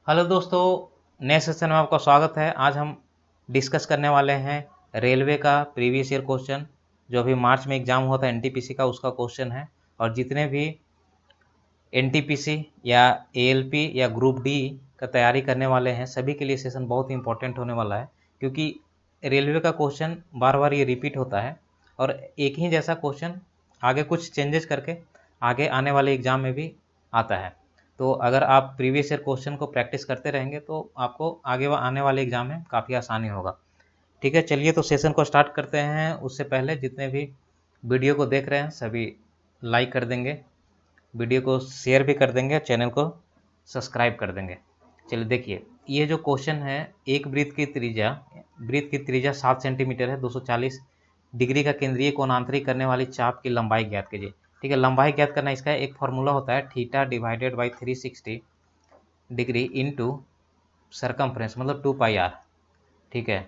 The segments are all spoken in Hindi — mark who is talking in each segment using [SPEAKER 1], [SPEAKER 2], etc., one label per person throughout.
[SPEAKER 1] हेलो दोस्तों, नए सेशन में आपका स्वागत है। आज हम डिस्कस करने वाले हैं रेलवे का प्रीवियस ईयर क्वेश्चन, जो अभी मार्च में एग्ज़ाम हुआ था एनटीपीसी का, उसका क्वेश्चन है। और जितने भी एनटीपीसी या एएलपी या ग्रुप डी का तैयारी करने वाले हैं, सभी के लिए सेशन बहुत ही इंपॉर्टेंट होने वाला है, क्योंकि रेलवे का क्वेश्चन बार बार ये रिपीट होता है और एक ही जैसा क्वेश्चन आगे कुछ चेंजेस करके आगे आने वाले एग्ज़ाम में भी आता है। तो अगर आप प्रीवियस ईयर क्वेश्चन को प्रैक्टिस करते रहेंगे तो आपको आगे आने वाले एग्ज़ाम में काफ़ी आसानी होगा। ठीक है, चलिए तो सेशन को स्टार्ट करते हैं। उससे पहले जितने भी वीडियो को देख रहे हैं सभी लाइक कर देंगे, वीडियो को शेयर भी कर देंगे, चैनल को सब्सक्राइब कर देंगे। चलिए देखिए, ये जो क्वेश्चन है, एक वृत्त की त्रिज्या 7 सेंटीमीटर है, 240 डिग्री का केंद्रीय कोणांतरित करने वाली चाप की लंबाई ज्ञात कीजिए। ठीक है, लंबाई ज्ञात करना इसका एक फार्मूला होता है, theta divided by 360 degree into circumference मतलब 2πr। ठीक है,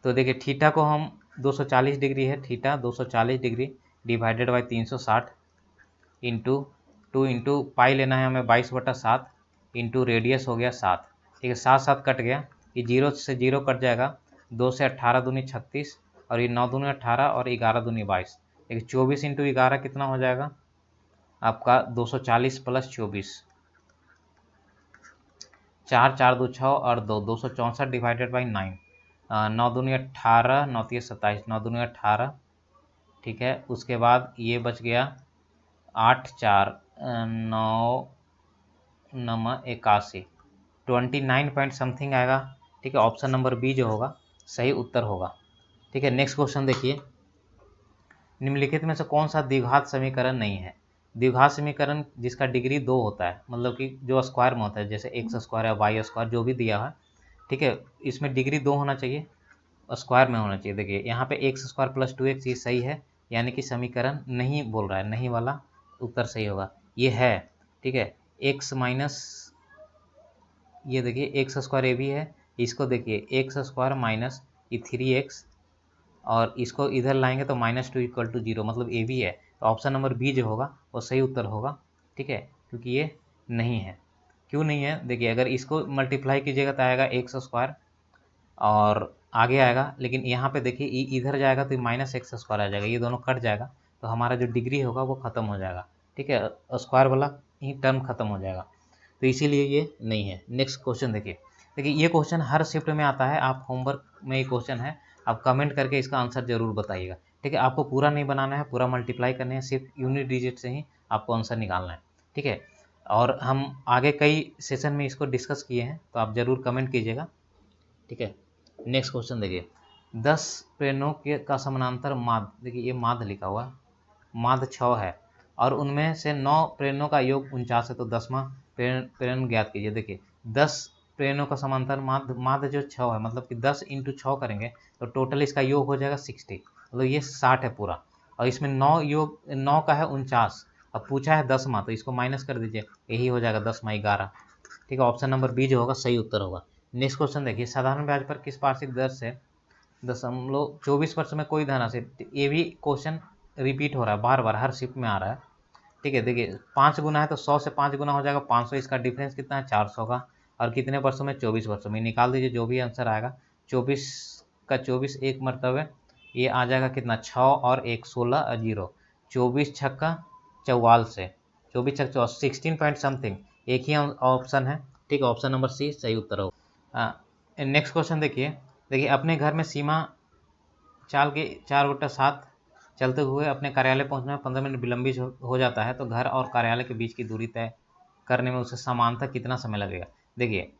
[SPEAKER 1] तो देखिए थीटा को हम 240 डिग्री है, theta 240 degree divided by 360 into 2 into pi लेना है हमें 22/7 इंटू रेडियस हो गया 7। ठीक है, 7 कट गया, ये 0 से 0 कट जाएगा, 2 से 18 दूनी 36 और ये 9 दूनी 18 और 11 दूनी 22। देखिए 24 इंटू 11 कितना हो जाएगा आपका 240 प्लस 24, 4 4 2 6 और 2 264 डिवाइडेड बाई 9, 9 दूनी 18, 9 3 27, 9 दूनी 18। ठीक है, उसके बाद ये बच गया 8 4 9 9 81, 29 पॉइंट समथिंग आएगा। ठीक है, ऑप्शन नंबर बी जो होगा सही उत्तर होगा। ठीक है, नेक्स्ट क्वेश्चन देखिए, निम्नलिखित में से कौन सा द्विघात समीकरण नहीं है। द्विघात समीकरण जिसका डिग्री 2 होता है, मतलब कि जो स्क्वायर में होता है, जैसे एक्स स्क्वायर या वाई स्क्वायर जो भी दिया है। ठीक है, इसमें डिग्री 2 होना चाहिए, स्क्वायर में होना चाहिए। देखिए यहाँ पे एक्स स्क्वायर प्लस 2x ये सही है, यानी कि समीकरण नहीं बोल रहा है, नहीं वाला उत्तर सही होगा, ये है। ठीक है, एक्स माइनस, ये देखिए एक्स स्क्वायर ये भी है, इसको देखिए एक्स स्क्वायर माइनस ये 3x और इसको इधर लाएंगे तो -2 = 0, मतलब ए भी है। तो ऑप्शन नंबर बी जो होगा वो सही उत्तर होगा। ठीक है, क्योंकि ये नहीं है। क्यों नहीं है, देखिए अगर इसको मल्टीप्लाई कीजिएगा तो आएगा एक्स स्क्वायर और आगे आएगा, लेकिन यहाँ पे देखिए इधर जाएगा तो -x स्क्वायर आ जाएगा, ये दोनों कट जाएगा तो हमारा जो डिग्री होगा वो ख़त्म हो जाएगा। ठीक है, स्क्वायर वाला ही टर्म ख़त्म हो जाएगा, तो इसीलिए ये नहीं है। नेक्स्ट क्वेश्चन देखिए, ये क्वेश्चन हर शिफ्ट में आता है, आप होमवर्क में ये क्वेश्चन है, आप कमेंट करके इसका आंसर जरूर बताइएगा। ठीक है, आपको पूरा नहीं बनाना है, पूरा मल्टीप्लाई करने हैं, सिर्फ यूनिट डिजिट से ही आपको आंसर निकालना है। ठीक है, और हम आगे कई सेशन में इसको डिस्कस किए हैं, तो आप ज़रूर कमेंट कीजिएगा। ठीक है, नेक्स्ट क्वेश्चन देखिए, 10 प्रेरणों के का समानांतर माध्य, देखिए ये माध्य लिखा हुआ है, माध्य 6 है और उनमें से 9 प्रेरणों का योग 49 है, तो 10वां प्रेरण ज्ञात कीजिए। देखिए 10 प्रेरणों का समांतर माध्य, माध्य जो 6 है, मतलब कि 10 इंटू 6 करेंगे तो टोटल इसका योग हो जाएगा 60, मतलब ये 60 है पूरा, और इसमें 9 का है 49, अब पूछा है 10वां, तो इसको माइनस कर दीजिए, यही हो जाएगा 10वां 11। ठीक है, ऑप्शन नंबर बी जो होगा सही उत्तर होगा। नेक्स्ट क्वेश्चन देखिए, साधारण ब्याज पर किस वार्षिक दर से 0.24 में कोई धनराशि, ये भी क्वेश्चन रिपीट हो रहा है, बार बार हर शिफ्ट में आ रहा है। ठीक है, देखिए 5 गुना है तो 100 से 5 गुना हो जाएगा 500, इसका डिफरेंस कितना है 400 का, और कितने वर्षों में 24 वर्षों में, निकाल दीजिए जो भी आंसर आएगा। 24 का 24 एक मरतबे ये आ जाएगा कितना 6 और 1 16 और 0, 24 छक्का 44 से 24 छक्का 16 पॉइंट समथिंग, एक ही ऑप्शन है। ठीक है, ऑप्शन नंबर सी सही उत्तर होगा। नेक्स्ट क्वेश्चन देखिए, अपने घर में सीमा चाल के 4/7 चलते हुए अपने कार्यालय पहुंचने में 15 मिनट विलंबित हो जाता है, तो घर और कार्यालय के बीच की दूरी तय करने में उसे समानतः कितना समय लगेगा। देखिए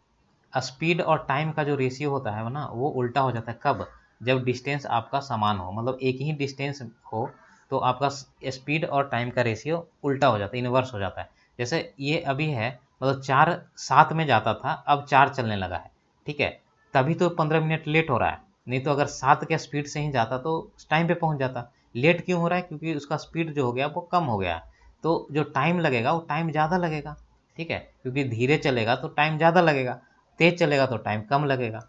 [SPEAKER 1] स्पीड और टाइम का जो रेशियो होता है ना, वो उल्टा हो जाता है। कब, जब डिस्टेंस आपका समान हो, मतलब एक ही डिस्टेंस हो, तो आपका स्पीड और टाइम का रेशियो उल्टा हो जाता है, इन्वर्स हो जाता है। जैसे ये अभी है, मतलब 4 7 में जाता था, अब 4 चलने लगा है। ठीक है, तभी तो 15 मिनट लेट हो रहा है, नहीं तो अगर 7 के स्पीड से ही जाता तो टाइम पे पहुंच जाता। लेट क्यों हो रहा है, क्योंकि उसका स्पीड जो हो गया वो कम हो गया है, तो जो टाइम लगेगा वो टाइम ज़्यादा लगेगा। ठीक है, क्योंकि धीरे चलेगा तो टाइम ज़्यादा लगेगा, तेज चलेगा तो टाइम कम लगेगा।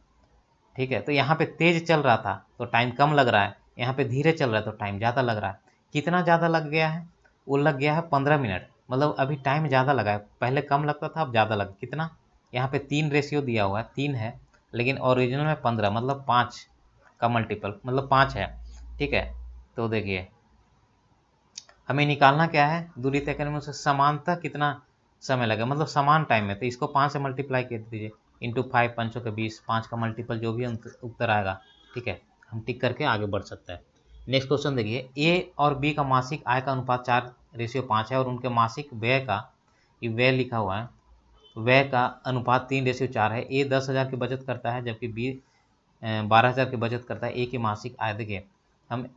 [SPEAKER 1] ठीक है, तो यहाँ पे तेज चल रहा था तो टाइम कम लग रहा है, यहाँ पे धीरे चल रहा है तो टाइम ज़्यादा लग रहा है। कितना ज़्यादा लग गया है, वो लग गया है 15 मिनट, मतलब अभी टाइम ज़्यादा लगा है, पहले कम लगता था अब ज़्यादा लगा, कितना यहाँ पे 3 रेशियो दिया हुआ है, 3 है, लेकिन ओरिजिनल में 15, मतलब 5 का मल्टीपल, मतलब 5 है। ठीक है, तो देखिए हमें निकालना क्या है, दूरी तय करने में उससे समानतः कितना समय लगेगा, मतलब समान टाइम में। तो इसको 5 से मल्टीप्लाई कर दीजिए, इंटू 5, 5 के 20, 5 का मल्टीपल जो भी उत्तर आएगा। ठीक है, हम टिक करके आगे बढ़ सकते हैं। नेक्स्ट क्वेश्चन देखिए, ए और बी का मासिक आय का अनुपात 4:5 है और उनके मासिक व्यय का, ये व्यय लिखा हुआ है, व्यय का अनुपात 3:4 है। ए 10,000 की बचत करता है जबकि बी 12,000 की बचत करता है। ए की मासिक आय, देखिए हम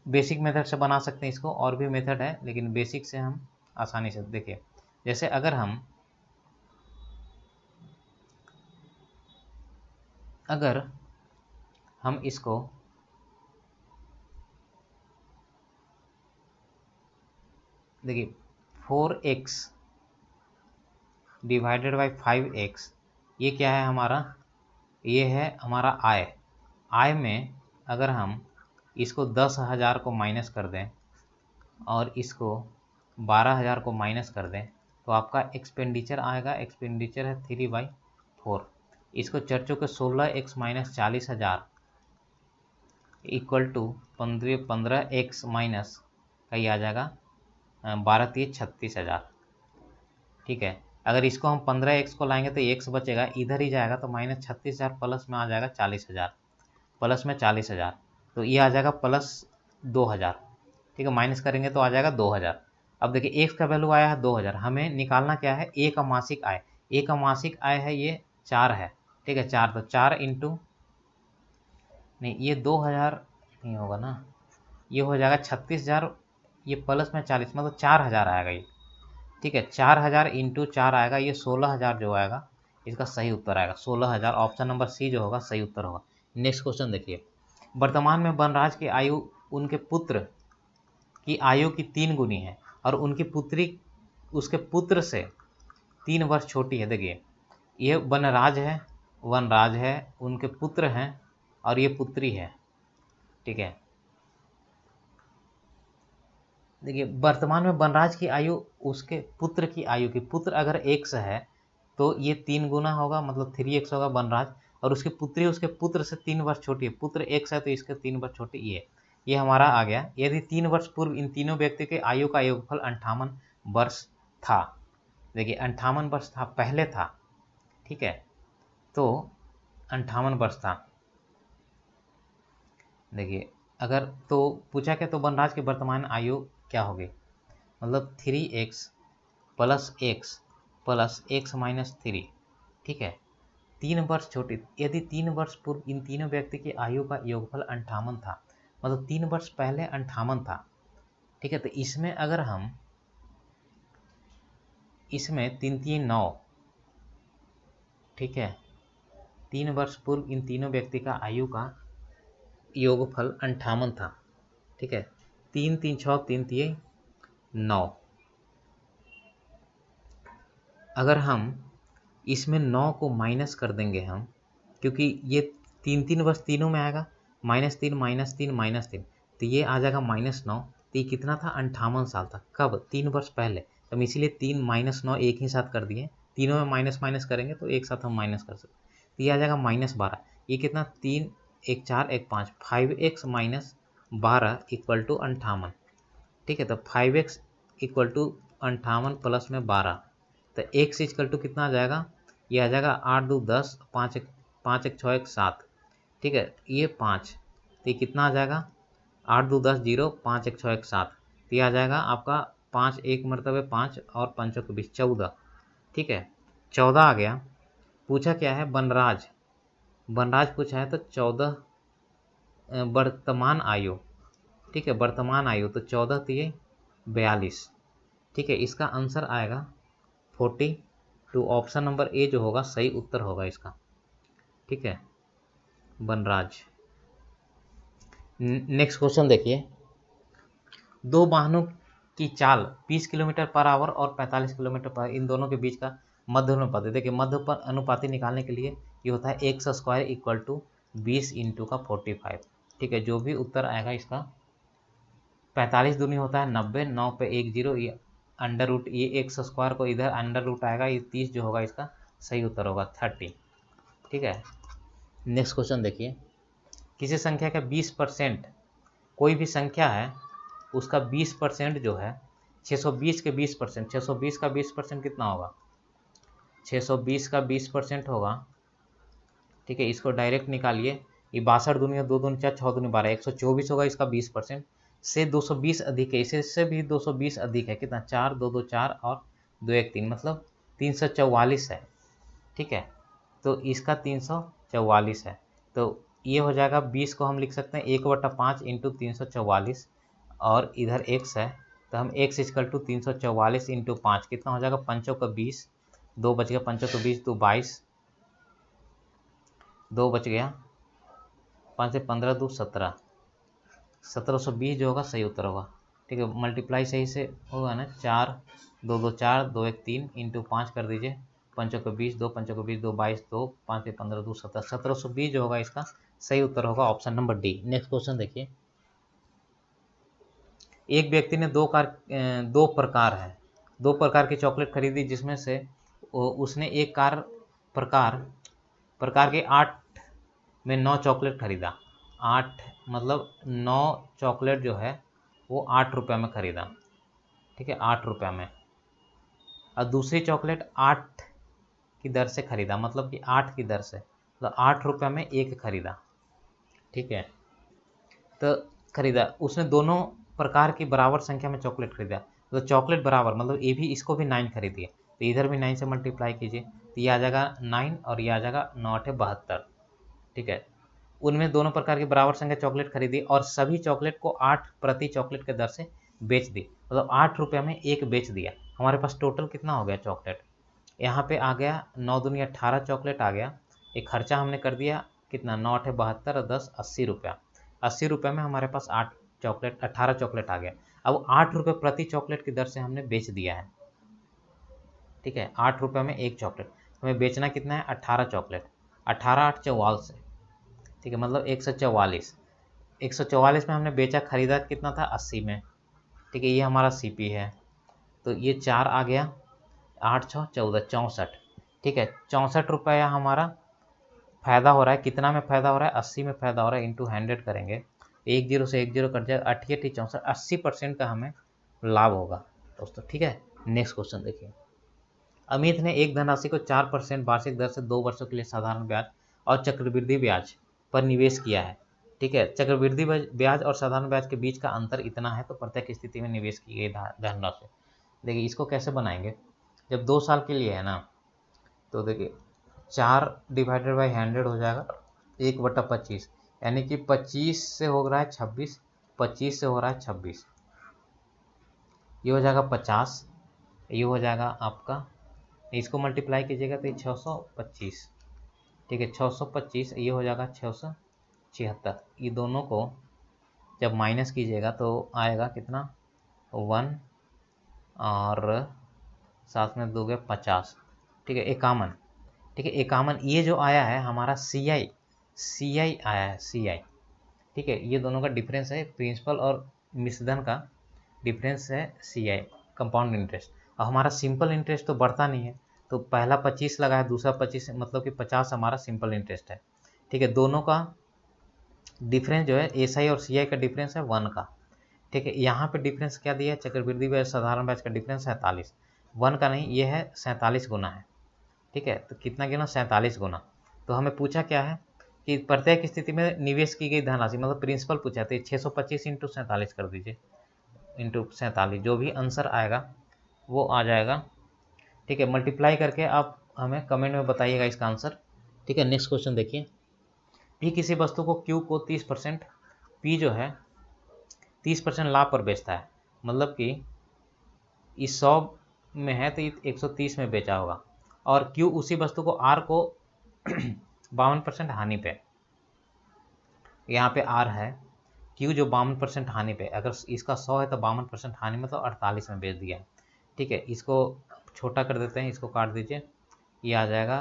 [SPEAKER 1] बेसिक मेथड से बना सकते हैं इसको, और भी मेथड है लेकिन बेसिक से हम आसानी से देखिए। जैसे अगर हम इसको देखिए 4x डिवाइडेड बाई 5x, ये क्या है हमारा, ये है हमारा आय। आय में अगर हम इसको 10,000 को माइनस कर दें और इसको 12,000 को माइनस कर दें तो आपका एक्सपेंडिचर आएगा, एक्सपेंडिचर है 3/4। इसको चर्चों के 16x minus 40,000 equal to 15x minus का ये आ जाएगा 12×3 = 36,000। ठीक है, अगर इसको हम 15x को लाएंगे तो x बचेगा, इधर ही जाएगा तो माइनस 36,000 प्लस में आ जाएगा 40,000, प्लस में 40,000, तो ये आ जाएगा प्लस 2,000। ठीक है, माइनस करेंगे तो आ जाएगा 2,000। अब देखिए x का वैल्यू आया है 2,000, हमें निकालना क्या है, a का मासिक आय। a का मासिक आय है ये 4 है। ठीक है, 4, तो 4 इंटू, नहीं ये 2,000 नहीं होगा ना, ये हो जाएगा 36,000, ये प्लस में 40, मतलब 4,000 आएगा ये। ठीक है, 4,000 इंटू 4 आएगा, ये 16,000 जो आएगा इसका सही उत्तर आएगा 16,000। ऑप्शन नंबर सी जो होगा सही उत्तर होगा। नेक्स्ट क्वेश्चन देखिए, वर्तमान में वनराज की आयु उनके पुत्र की आयु की 3 गुनी है और उनकी पुत्री उसके पुत्र से 3 वर्ष छोटी है। देखिए ये वनराज है, उनके पुत्र हैं और ये पुत्री है। ठीक है, देखिए वर्तमान में वनराज की आयु उसके पुत्र की आयु की, पुत्र अगर x है तो ये 3 गुना होगा, मतलब 3x होगा वनराज, और उसकी पुत्री उसके पुत्र से 3 वर्ष छोटी है। पुत्र x है तो इसके 3 वर्ष छोटी ये हमारा आ गया। यदि 3 वर्ष पूर्व इन तीनों व्यक्ति के आयु का योगफल 58 वर्ष था, देखिए 58 वर्ष था, पहले था। ठीक है, तो 58 वर्ष था। देखिए अगर तो पूछा क्या, तो वनराज की वर्तमान आयु क्या होगी, मतलब 3x plus x plus x minus 3। ठीक है, 3 वर्ष छोटी, यदि 3 वर्ष पूर्व इन तीनों व्यक्ति की आयु का योगफल 58 था, मतलब 3 वर्ष पहले 58 था। ठीक है, तो इसमें अगर हम इसमें 3×3 = 9। ठीक है, 3 वर्ष पूर्व इन तीनों व्यक्ति का आयु का योगफल 58 था। ठीक है, 3×3 = 6, 3×3 = 9। अगर हम इसमें 9 को माइनस कर देंगे हम, क्योंकि ये 3 वर्ष तीनों में आएगा, -3 -3 -3, तो ये आ जाएगा -9। तो ये कितना था, 58 साल था। कब, 3 वर्ष पहले। तो हम इसीलिए 3 -9 एक ही साथ कर दिए, तीनों में माइनस माइनस करेंगे तो एक साथ हम माइनस कर सकते। तो ये आ जाएगा -12। ये कितना, 3 1 4 1 5, 5x माइनस 12 इक्वल टू 58। ठीक है, तो 5x इक्वल टू 58 प्लस में 12, तो x इक्वल टू कितना आ जाएगा, ये आ जाएगा 8 2 10, 5 1 6 1 7। ठीक है, ये 5, तो ये कितना आ जाएगा, 8 2 10 0, 5 1 6 1 7, तो ये आ जाएगा आपका 5 1 मरतबे 5 और 5 के 20 14। ठीक है, 14 आ गया। पूछा क्या है, वनराज पूछा है तो 14 वर्तमान आयु। ठीक है, वर्तमान आयु तो 14 3 42। ठीक है, इसका आंसर आएगा 42। ऑप्शन नंबर ए जो होगा सही उत्तर होगा इसका। ठीक है, वनराज। नेक्स्ट क्वेश्चन देखिए, दो वाहनों की चाल 20 किलोमीटर पर आवर और 45 किलोमीटर पर, इन दोनों के बीच का मध्य अनुपाती। देखिए मध्य अनुपाती निकालने के लिए ये होता है x² इक्वल टू 20 इंटू का 45। ठीक है, जो भी उत्तर आएगा इसका, 45 दूनी होता है 90, 9 पे 1 0, ये अंडर रूट, ये x² को इधर अंडर रूट आएगा, ये 30 जो होगा इसका सही उत्तर होगा 30। ठीक है, नेक्स्ट क्वेश्चन देखिए, किसी संख्या का 20%, कोई भी संख्या है उसका 20% जो है 620 के 20%, 620 का 20% कितना होगा, 620 का 20% होगा। ठीक है, इसको डायरेक्ट निकालिए, ये 62 दूनी 2 दूनी 4, 6 दूनी 12, 124 होगा इसका 20%, से 220 अधिक है, इससे भी 220 अधिक है, कितना, 4 2 2 4 और 2 1 3, मतलब 344 है। ठीक है, तो इसका 344 है, तो ये हो जाएगा 20 को हम लिख सकते हैं 1/5 इंटू 344, और इधर x है तो हम x इजकल टू 344 इंटू 5, कितना हो जाएगा, 5 का 20, 2 बच गया, 5 तो 20, 2 22, 2 बच गया, 5 से 15, 2 17, 1720 जो होगा सही उत्तर होगा। ठीक है, मल्टीप्लाई सही से होगा ना, 4 2 2 4 2 1 3 इंटू 5 कर दीजिए, 5 को 20, 2 5 को 20, 2 22, 2 5 से 15, 2 17, 1720 जो होगा इसका सही उत्तर होगा option number D. Next question देखिए, एक व्यक्ति ने दो प्रकार की चॉकलेट खरीदी, जिसमें से उसने एक प्रकार प्रकार के 8 में 9 चॉकलेट खरीदा। 8 मतलब 9 चॉकलेट जो है वो 8 रुपये में खरीदा। ठीक है, 8 रुपये में, और दूसरी चॉकलेट 8 की दर से खरीदा, मतलब कि 8 की दर से, मतलब 8 रुपये में एक खरीदा। ठीक है, तो खरीदा उसने दोनों प्रकार की बराबर संख्या में चॉकलेट खरीदा, तो चॉकलेट बराबर मतलब ये भी, इसको भी 9 खरीदिए, तो इधर भी 9 से मल्टीप्लाई कीजिए, तो ये आ जाएगा 9 और ये आ जाएगा 9 8 72। ठीक है, उनमें दोनों प्रकार की बराबर संख्या चॉकलेट खरीदी और सभी चॉकलेट को 8 प्रति चॉकलेट के दर से बेच दी, मतलब 8 रुपये में एक बेच दिया। हमारे पास टोटल कितना हो गया चॉकलेट, यहाँ पे आ गया 9 दूनी 18 चॉकलेट आ गया। एक खर्चा हमने कर दिया कितना, 9 8 72 और 10 80 रुपया। 80 रुपये में हमारे पास 18 चॉकलेट आ गया। अब 8 रुपये प्रति चॉकलेट की दर से हमने बेच दिया है। ठीक है, 8 रुपये में एक चॉकलेट, हमें बेचना कितना है, 18 चॉकलेट, 18 8 44। ठीक है, मतलब 144, 144 में हमने बेचा, खरीदा कितना था, 80 में। ठीक है, ये हमारा सीपी है, तो ये 4 आ गया, 8 6 14 64। ठीक है, 64 रुपया हमारा फ़ायदा हो रहा है, कितना में फ़ायदा हो रहा है, 80 में फ़ायदा हो रहा है, इंटू 100 करेंगे, एक जीरो से एक जीरो कट जाएगा, 88 64, 80% का हमें लाभ होगा दोस्तों। ठीक है, नेक्स्ट क्वेश्चन देखिए, अमित ने एक धनराशि को 4% वार्षिक दर से 2 वर्षों के लिए साधारण ब्याज और चक्रवृद्धि ब्याज पर निवेश किया है। ठीक है, चक्रवृद्धि ब्याज और साधारण ब्याज के बीच का अंतर इतना है, तो प्रत्येक स्थिति में निवेश की गई धनराशि। देखिए इसको कैसे बनाएंगे, जब 2 साल के लिए है ना, तो देखिए 4 डिवाइडेड बाई 100 हो जाएगा 1/25, यानी कि 25 से हो रहा है 26, 25 से हो रहा है 26, ये हो जाएगा 50, ये हो जाएगा आपका, इसको मल्टीप्लाई कीजिएगा तो ये 625। ठीक है, 625, ये हो जाएगा 676, ये दोनों को जब माइनस कीजिएगा तो आएगा कितना, 1 और साथ में दोगे 50। ठीक है, 51। ठीक है, 51, ये जो आया है हमारा सी आई आया है, सी आई। ठीक है, ये दोनों का डिफरेंस है, प्रिंसिपल और मिश्रधन का डिफरेंस है सी आई, कंपाउंड इंटरेस्ट। और हमारा सिंपल इंटरेस्ट तो बढ़ता नहीं है, तो पहला 25 लगा है, दूसरा 25, मतलब कि 50 हमारा सिंपल इंटरेस्ट है। ठीक है, दोनों का डिफरेंस जो है एस आई और सी आई का डिफरेंस है 1 का। ठीक है, यहाँ पे डिफरेंस क्या दिया है, चक्रवृद्धि ब्याज साधारण ब्याज का डिफरेंस 47, 1 का नहीं, ये है 47 गुना है। ठीक है, तो कितना गिना, 47 गुना। तो हमें पूछा क्या है कि प्रत्येक स्थिति में निवेश की गई धनराशि, मतलब प्रिंसिपल पूछा, तो 625 इंटू 47 कर दीजिए, इंटू 47, जो भी आंसर आएगा वो आ जाएगा। ठीक है, मल्टीप्लाई करके आप हमें कमेंट में बताइएगा इसका आंसर। ठीक है, नेक्स्ट क्वेश्चन देखिए, पी किसी वस्तु को क्यू को 30%, पी जो है 30% लाभ पर बेचता है, मतलब कि इस 100 में है तो 130 में बेचा होगा, और क्यू उसी वस्तु को आर को 52% हानि पे, यहाँ पे आर है, क्यू जो 52% हानि पे, अगर इसका 100 है तो 52% हानि, मतलब 48 में बेच दिया है। ठीक है, इसको छोटा कर देते हैं, इसको काट दीजिए, ये आ जाएगा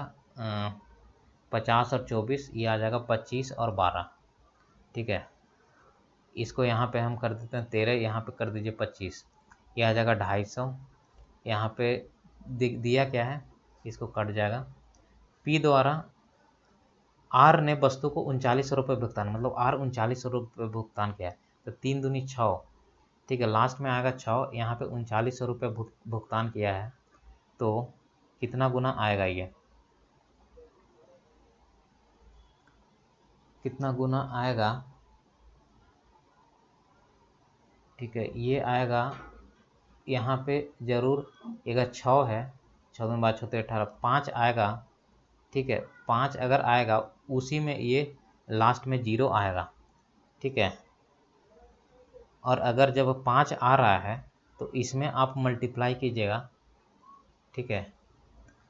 [SPEAKER 1] 50 और 24, ये आ जाएगा 25 और 12। ठीक है, इसको यहाँ पे हम कर देते हैं 13, यहाँ पे कर दीजिए 25, ये आ जाएगा 250, यहाँ पे दिया क्या है, इसको कट जाएगा, P द्वारा R ने वस्तु को 39 रुपये भुगतान, मतलब R 39 रुपये भुगतान किया है, तो 3 दूनी 6, ठीक है, लास्ट में आएगा 6, यहाँ पे 39 रुपये भुगतान किया है, तो कितना गुना आएगा, ये कितना गुना आएगा, ठीक है, ये आएगा यहाँ पे जरूर एक 6 है, 6 दूनी 12 6 18 5 आएगा, ठीक है, 5 अगर आएगा उसी में ये लास्ट में 0 आएगा, ठीक है, और अगर जब 5 आ रहा है तो इसमें आप मल्टीप्लाई कीजिएगा, ठीक है,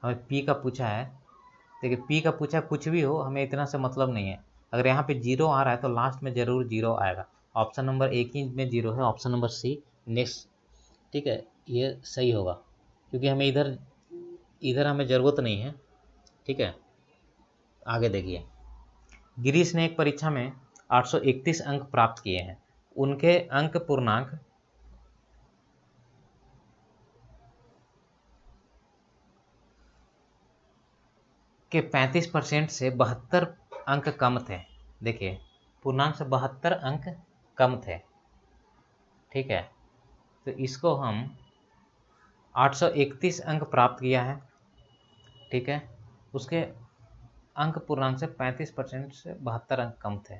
[SPEAKER 1] हमें P का पूछा है, देखिए P का पूछा कुछ भी हो हमें इतना से मतलब नहीं है, अगर यहाँ पे 0 आ रहा है तो लास्ट में ज़रूर 0 आएगा, ऑप्शन नंबर 1 ही में 0 है, ऑप्शन नंबर C नेक्स्ट, ठीक है, ये सही होगा, क्योंकि हमें इधर हमें ज़रूरत नहीं है, ठीक है। आगे देखिए, गिरीश ने एक परीक्षा में 831 अंक प्राप्त किए हैं, उनके अंक पूर्णांक के 35% से 72 अंक कम थे, देखिए पूर्णांक से 72 अंक कम थे, ठीक है, तो इसको हम 831 अंक प्राप्त किया है, ठीक है, उसके अंक पूर्णांक से 35% से 72 अंक कम थे,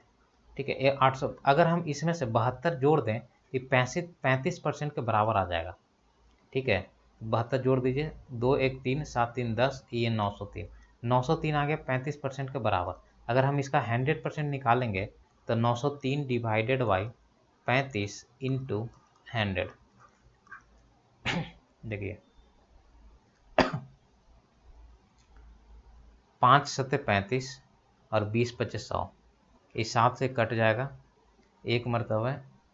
[SPEAKER 1] ठीक है, ये 800, अगर हम इसमें से 72 जोड़ दें तो 35% के बराबर आ जाएगा, ठीक है, 72 जोड़ दीजिए, 2 1 3 7 3 10, ये 903 आ गया 35% के बराबर, अगर हम इसका 100% निकालेंगे तो 903 डिवाइडेड बाई 35 इंटू 100, देखिए 5 सत्ते 35 और 20 पच्चीस 100, इस 7 से कट जाएगा, एक मरतबा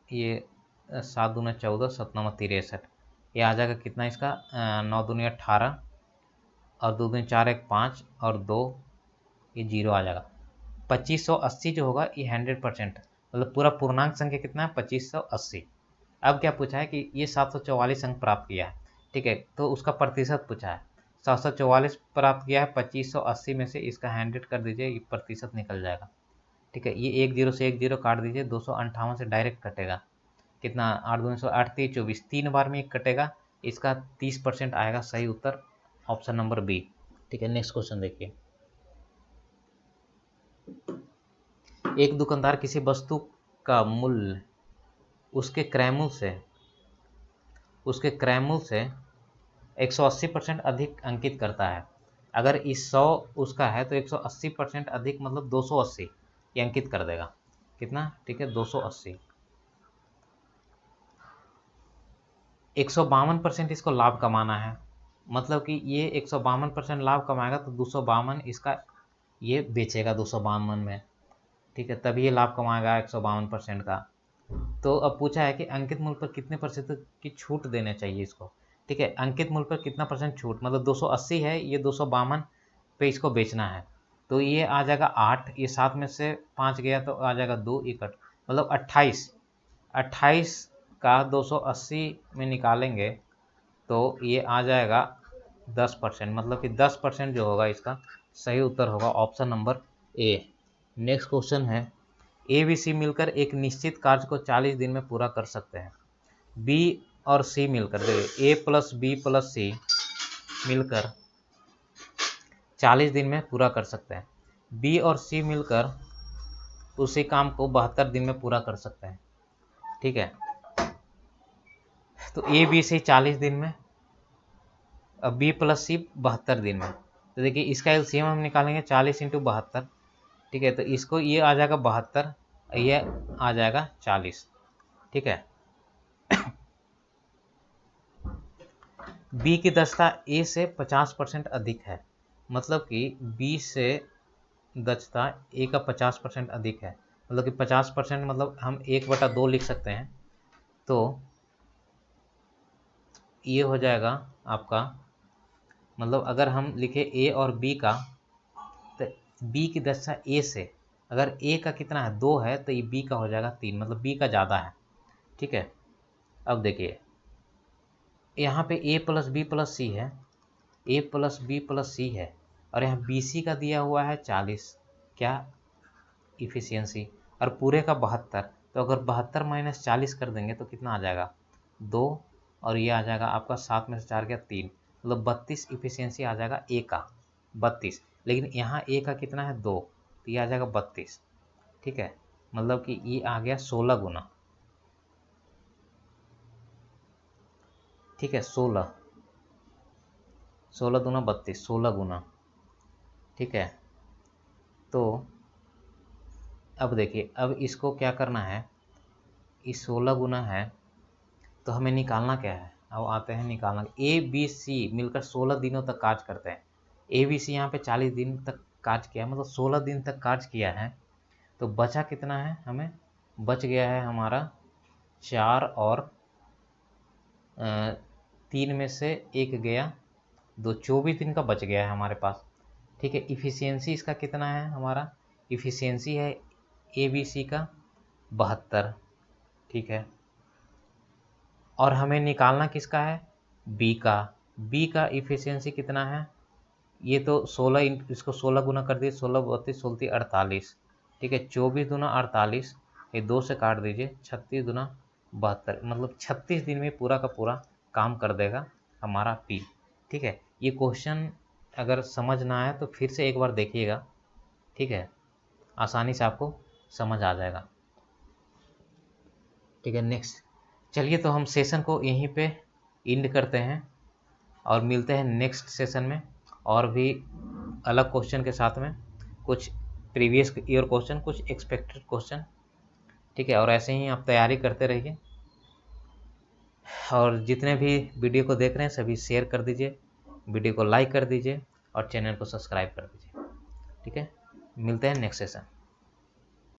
[SPEAKER 1] ये 7 दूना 14 7 9 63, ये आ जाएगा कितना इसका 9 दूनी 18 और 2 दूनी 4 1 5 और 2 ये 0 आ जाएगा, 2580 जो होगा ये 100%, मतलब पूरा पूर्णांक संख्या कितना है 2580। अब क्या पूछा है कि ये 744 अंक प्राप्त किया है, ठीक है, तो उसका प्रतिशत पूछा है, 744 प्राप्त किया है, 2580 में से इसका 100 कर दीजिए, ये प्रतिशत निकल जाएगा, ठीक है, ये 1 0 से 1 0 काट दीजिए, 258 से डायरेक्ट कटेगा, कितना 8 2 8 3 24, 3 बार में एक कटेगा, इसका 30% आएगा, सही उत्तर ऑप्शन नंबर बी, ठीक है। नेक्स्ट क्वेश्चन देखिए, एक दुकानदार किसी वस्तु का मूल्य उसके क्रय मूल्य से 180% अधिक अंकित करता है, अगर इस 100 उसका है तो 180% अधिक मतलब 280 ये अंकित कर देगा, कितना, ठीक है, 280, 152% इसको लाभ कमाना है, मतलब कि ये 152% लाभ कमाएगा तो 252 इसका ये बेचेगा 252 में, ठीक है, तभी ये लाभ कमाएगा 152% का, तो अब पूछा है कि अंकित मूल्य पर कितने प्रतिशत की छूट देने चाहिए इसको, ठीक है, अंकित मूल्य पर कितना परसेंट छूट, मतलब 280 है, ये 252 पे इसको बेचना है, तो ये आ जाएगा 8, ये 7 में से 5 गया तो आ जाएगा 2 इकट, मतलब 28 का 280 में निकालेंगे तो ये आ जाएगा 10%, मतलब कि 10% जो होगा इसका सही उत्तर होगा option number A. Next question है, ए बी सी मिलकर एक निश्चित कार्य को 40 दिन में पूरा कर सकते हैं, बी और सी मिलकर, देखिए ए प्लस बी प्लस सी मिलकर 40 दिन में पूरा कर सकते हैं, बी और सी मिलकर उसी काम को 72 दिन में पूरा कर सकते हैं, ठीक है, तो ए बी सी 40 दिन में, अब बी प्लस सी 72 दिन में, तो देखिए इसका एलसीएम हम निकालेंगे 40 इंटू 72, ठीक है, तो इसको ये आ जाएगा 72, ये आ जाएगा 40, ठीक है। बी की दक्षता ए से 50% अधिक है, मतलब कि बी से दक्षता ए का 50% अधिक है, मतलब कि 50% मतलब हम 1/2 लिख सकते हैं, तो ये हो जाएगा आपका, मतलब अगर हम लिखे ए और बी का, तो बी की दक्षता ए से, अगर ए का कितना है 2 है तो ये बी का हो जाएगा 3, मतलब बी का ज़्यादा है, ठीक है। अब देखिए यहाँ पे ए प्लस बी प्लस सी है, ए प्लस बी प्लस सी है, और यहाँ BC का दिया हुआ है 40 क्या इफ़िशियंसी, और पूरे का 72। तो अगर 72 माइनस 40 कर देंगे तो कितना आ जाएगा 2, और ये आ जाएगा आपका 7 में से 4 गया 3, मतलब 32 इफ़िशियंसी आ जाएगा ए का 32। लेकिन यहाँ ए का कितना है 2, तो ये आ जाएगा 32। ठीक है, मतलब कि ये आ गया 16 गुना। ठीक है, 16 दूना 32, 16 गुना। ठीक है, तो अब देखिए, अब इसको क्या करना है, इस 16 गुना है तो हमें निकालना क्या है। अब आते हैं निकालना, ABC मिलकर 16 दिनों तक कार्य करते हैं। ABC यहाँ पे 40 दिन तक कार्य किया, मतलब 16 दिन तक कार्य किया है। तो बचा कितना है, हमें बच गया है हमारा 4 और 3 में से 1 गया 2, 24 दिन का बच गया है हमारे पास। ठीक है, इफ़िशियंसी इसका कितना है, हमारा इफ़िशियंसी है ABC का 72। ठीक है, और हमें निकालना किसका है, बी का इफ़िशियंसी कितना है, ये तो 16 इसको 16 गुना कर दिए, 16 32 16 48। ठीक है, 24 दूना 48, ये 2 से काट दीजिए, 36 दूना 72, मतलब 36 दिन में पूरा का पूरा काम कर देगा हमारा पी। ठीक है, ये क्वेश्चन अगर समझ ना आए तो फिर से एक बार देखिएगा। ठीक है, आसानी से आपको समझ आ जाएगा। ठीक है, नेक्स्ट चलिए, तो हम सेशन को यहीं पे एंड करते हैं और मिलते हैं नेक्स्ट सेशन में और भी अलग क्वेश्चन के साथ में, कुछ प्रीवियस ईयर क्वेश्चन, कुछ एक्सपेक्टेड क्वेश्चन। ठीक है, और ऐसे ही आप तैयारी करते रहिए, और जितने भी वीडियो को देख रहे हैं सभी शेयर कर दीजिए, वीडियो को लाइक कर दीजिए और चैनल को सब्सक्राइब कर दीजिए। ठीक है, मिलते हैं नेक्स्ट सेशन।